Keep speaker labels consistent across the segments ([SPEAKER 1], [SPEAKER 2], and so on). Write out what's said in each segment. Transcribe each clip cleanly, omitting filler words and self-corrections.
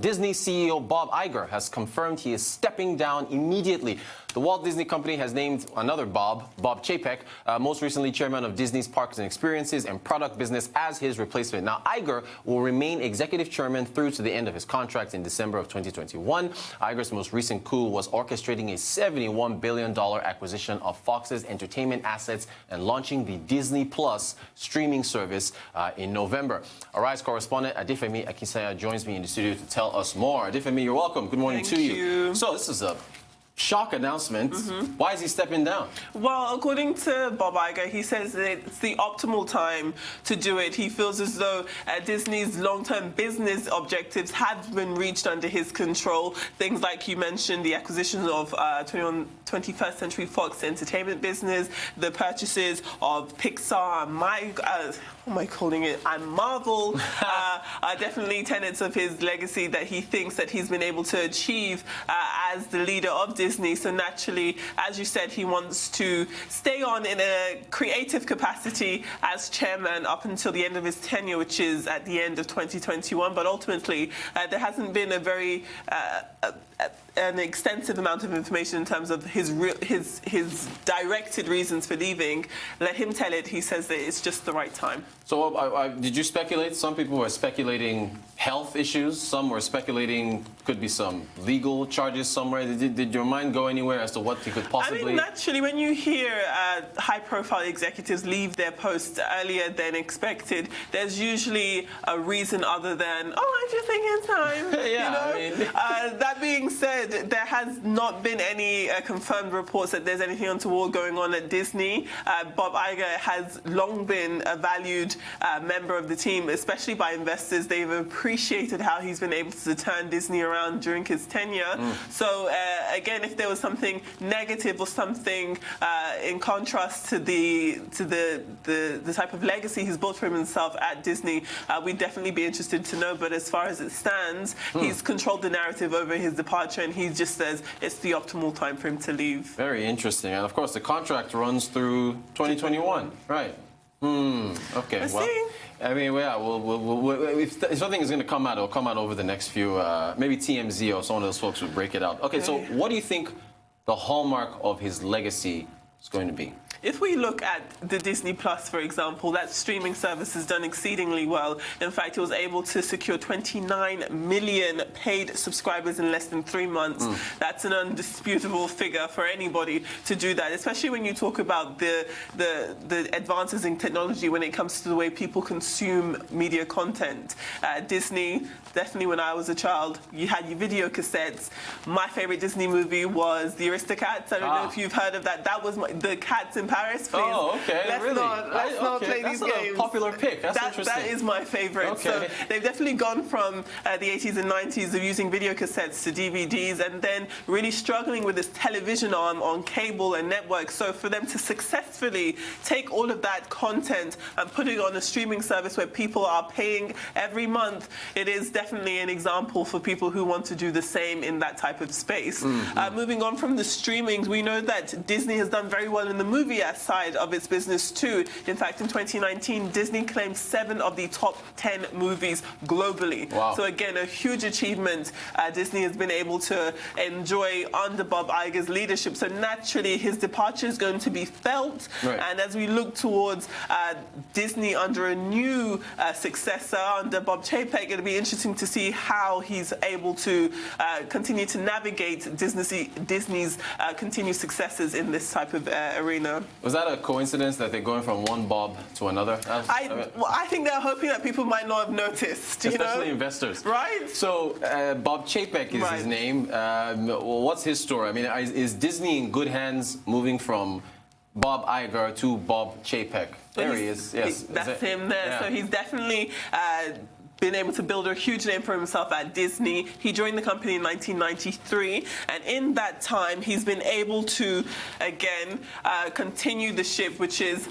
[SPEAKER 1] Disney CEO Bob Iger has confirmed he is stepping down immediately. The Walt Disney Company has named another Bob Chapek, most recently chairman of Disney's Parks and Experiences and Product Business, as his replacement. Now, Iger will remain executive chairman through to the end of his contract in December of 2021. Iger's most recent coup was orchestrating a $71 billion acquisition of Fox's entertainment assets and launching the Disney Plus streaming service in November. Arise correspondent Adefemi Akinsanya joins me in the studio to tell us more. Adefemi, you're welcome. Good morning to you. So this is a shock announcement. Why is he stepping down?
[SPEAKER 2] Well, according to Bob Iger, he says that it's the optimal time to do it. He feels as though Disney's long-term business objectives have been reached under his control. Things like you mentioned, the acquisition of 21st Century Fox entertainment business, the purchases of Pixar and Marvel are definitely tenets of his legacy that he thinks that he's been able to achieve as the leader of Disney. So naturally, as you said, he wants to stay on in a creative capacity as chairman up until the end of his tenure, which is at the end of 2021. But ultimately, there hasn't been a very an extensive amount of information in terms of his directed reasons for leaving. Let him tell it. He says that it's just the right time.
[SPEAKER 1] So did you speculate? Some people were speculating health issues. Some were speculating could be some legal charges somewhere. Did your mind go anywhere as to what he could possibly...
[SPEAKER 2] I mean, naturally, when you hear high-profile executives leave their posts earlier than expected, there's usually a reason other than, I just think it's time.
[SPEAKER 1] Yeah,
[SPEAKER 2] you know?
[SPEAKER 1] I mean...
[SPEAKER 2] that being said, there has not been any confirmed reports that there's anything untoward going on at Disney. Bob Iger has long been a valued member of the team, especially by investors. They've appreciated how he's been able to turn Disney around during his tenure. So again, if there was something negative or something in contrast to the type of legacy he's built for himself at Disney, we'd definitely be interested to know. But as far as it stands, he's controlled the narrative over his departure, and he just says it's the optimal time for him to leave. Very interesting.
[SPEAKER 1] And of course, the contract runs through 2021, right? Okay.
[SPEAKER 2] Let's
[SPEAKER 1] well,
[SPEAKER 2] see.
[SPEAKER 1] I mean, yeah. If something is going to come out, it'll come out over the next few. Maybe TMZ or some of those folks will break it out. Okay. So, what do you think the hallmark of his legacy is going to be?
[SPEAKER 2] If we look at the Disney Plus, for example, that streaming service has done exceedingly well. In fact, it was able to secure 29 million paid subscribers in less than 3 months. That's an undisputable figure for anybody to do that, especially when you talk about the advances in technology when it comes to the way people consume media content. Disney, definitely when I was a child, you had your video cassettes. My favorite Disney movie was The Aristocats. I don't know if you've heard of that. That was the Cats in Paris, please.
[SPEAKER 1] Oh, okay,
[SPEAKER 2] let's not play these games.
[SPEAKER 1] That's a popular pick. That's interesting.
[SPEAKER 2] That is my favorite.
[SPEAKER 1] Okay.
[SPEAKER 2] So they've definitely gone from the 80s and 90s of using video cassettes to DVDs, and then really struggling with this television arm on cable and networks. So for them to successfully take all of that content and put it on a streaming service where people are paying every month, it is definitely an example for people who want to do the same in that type of space. Moving on from the streamings, we know that Disney has done very well in the movie side of its business too. In fact, in 2019, Disney claimed 7 of the top 10 movies globally.
[SPEAKER 1] Wow.
[SPEAKER 2] So again, a huge achievement Disney has been able to enjoy under Bob Iger's leadership. So naturally, his departure is going to be felt.
[SPEAKER 1] Right.
[SPEAKER 2] And as we look towards Disney under a new successor, under Bob Chapek, it'll be interesting to see how he's able to continue to navigate Disney's continued successes in this type of arena.
[SPEAKER 1] Was that a coincidence that they're going from one Bob to another?
[SPEAKER 2] I think they're hoping that people might not have noticed,
[SPEAKER 1] especially investors.
[SPEAKER 2] Right?
[SPEAKER 1] So Bob Chapek is his name. What's his story? I mean, is Disney in good hands moving from Bob Iger to Bob Chapek? There he is. Yes.
[SPEAKER 2] That's him there. Yeah. So he's definitely been able to build a huge name for himself at Disney. He joined the company in 1993, and in that time, he's been able to, again, continue the ship, which is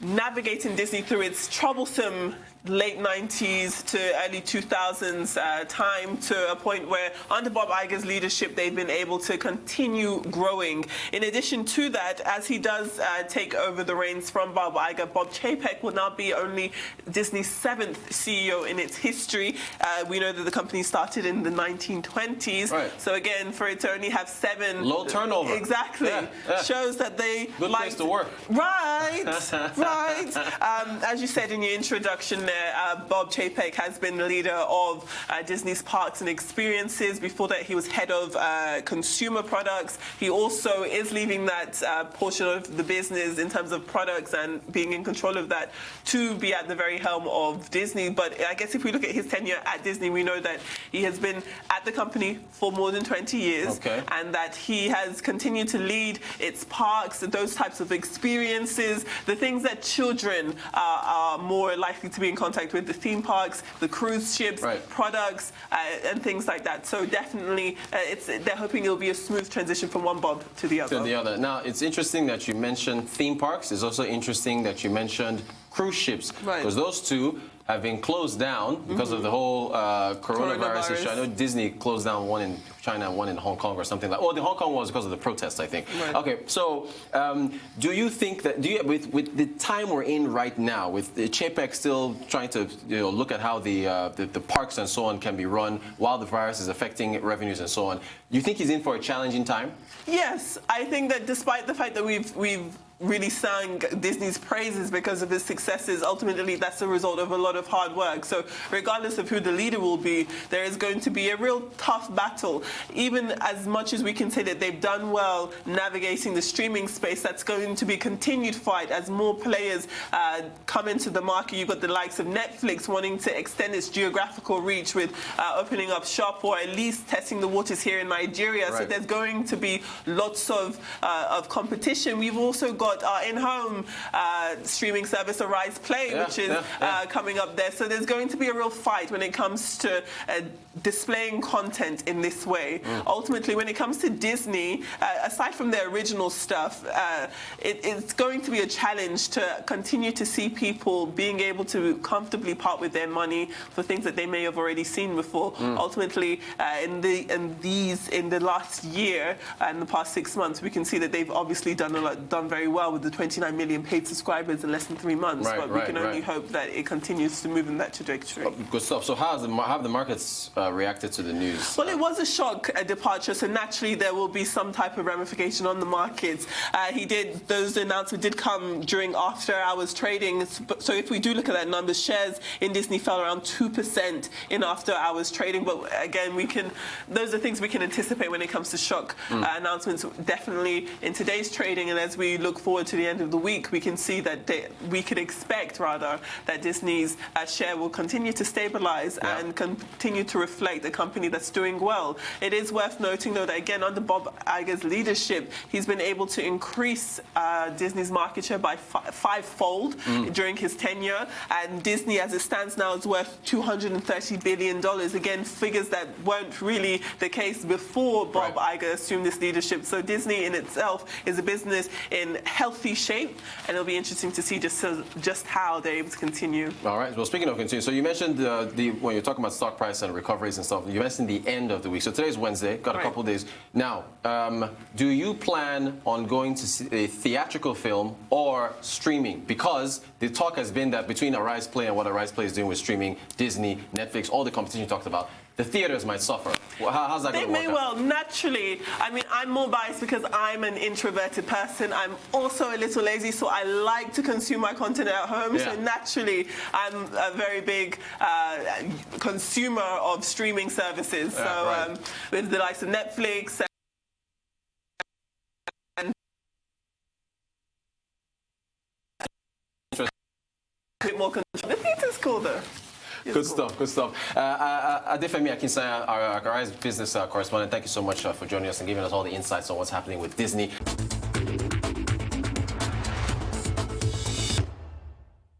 [SPEAKER 2] navigating Disney through its troublesome late 90s to early 2000s time to a point where under Bob Iger's leadership they've been able to continue growing. In addition to that, as he does take over the reins from Bob Iger, Bob Chapek will now be only Disney's 7th CEO in its history. We know that the company started in the 1920s.
[SPEAKER 1] Right.
[SPEAKER 2] So again, for it to only have 7...
[SPEAKER 1] Low turnover.
[SPEAKER 2] Exactly.
[SPEAKER 1] Yeah.
[SPEAKER 2] Shows that they...
[SPEAKER 1] Good place to work.
[SPEAKER 2] Right. Right. As you said in your introduction, Bob Chapek has been the leader of Disney's Parks and Experiences. Before that, he was head of consumer products. He also is leaving that portion of the business in terms of products and being in control of that to be at the very helm of Disney. But I guess if we look at his tenure at Disney, we know that he has been at the company for more than 20 years, and that he has continued to lead its parks, those types of experiences, the things that children are more likely to be in contact with, the theme parks, the cruise ships, products, and things like that. So definitely, they're hoping it'll be a smooth transition from one Bob to the other.
[SPEAKER 1] Now, it's interesting that you mentioned theme parks. It's also interesting that you mentioned cruise ships, because those two have been closed down because of the whole coronavirus issue. I know Disney closed down one in China and one in Hong Kong or something like that. Oh, the Hong Kong one was because of the protests, I think.
[SPEAKER 2] Right.
[SPEAKER 1] Okay, so do you think that, with the time we're in right now, with Chapek still trying to look at how the parks and so on can be run while the virus is affecting revenues and so on, do you think he's in for a challenging time?
[SPEAKER 2] Yes, I think that despite the fact that we've really sang Disney's praises because of his successes, ultimately that's the result of a lot of hard work. So regardless of who the leader will be, there is going to be a real tough battle. Even as much as we can say that they've done well navigating the streaming space, that's going to be a continued fight as more players come into the market. You've got the likes of Netflix wanting to extend its geographical reach with opening up shop, or at least testing the waters here in Nigeria. So there's going to be lots of competition. We've also got our in-home streaming service, Arise Play, which is coming up there. So there's going to be a real fight when it comes to displaying content in this way. Ultimately, when it comes to Disney, aside from their original stuff, it's going to be a challenge to continue to see people being able to comfortably part with their money for things that they may have already seen before. Ultimately, in the last year and the past 6 months, we can see that they've obviously done very well with the 29 million paid subscribers in less than 3 months. But we can only hope that it continues to move in that trajectory.
[SPEAKER 1] Good stuff. So how have the markets reacted to the news?
[SPEAKER 2] Well, it was a shock, a departure, so naturally there will be some type of ramification on the markets. Those announcements did come during after-hours trading. So if we do look at that number, shares in Disney fell around 2% in after-hours trading. But again, those are things we can anticipate when it comes to shock announcements. Definitely in today's trading, and as we look forward to the end of the week, we can see that we could expect, rather, that Disney's share will continue to stabilize and continue to reflect a company that's doing well. It is worth noting, though, that again, under Bob Iger's leadership, he's been able to increase Disney's market share by fivefold during his tenure, and Disney, as it stands now, is worth $230 billion. Again, figures that weren't really the case before Bob Iger assumed this leadership. So Disney in itself is a business in healthy shape, and it'll be interesting to see just how they're able to continue. All
[SPEAKER 1] right. Well, speaking of continue, so you mentioned when you're talking about stock price and recoveries and stuff, you mentioned the end of the week. So today's Wednesday, got a couple of days. Now, do you plan on going to see a theatrical film or streaming? Because the talk has been that between Arise Play and what Arise Play is doing with streaming, Disney, Netflix, all the competition you talked about, the theaters might suffer. How's that going to work out? They may well.
[SPEAKER 2] Naturally, I mean, I'm more biased because I'm an introverted person. I'm also a little lazy, so I like to consume my content at home. So naturally, I'm a very big consumer of streaming services. So with the likes of Netflix and a bit more control. The theater's cool, though.
[SPEAKER 1] Good stuff, good stuff. Adefemi Akinsanya, our Arise Business Correspondent, thank you so much for joining us and giving us all the insights on what's happening with Disney.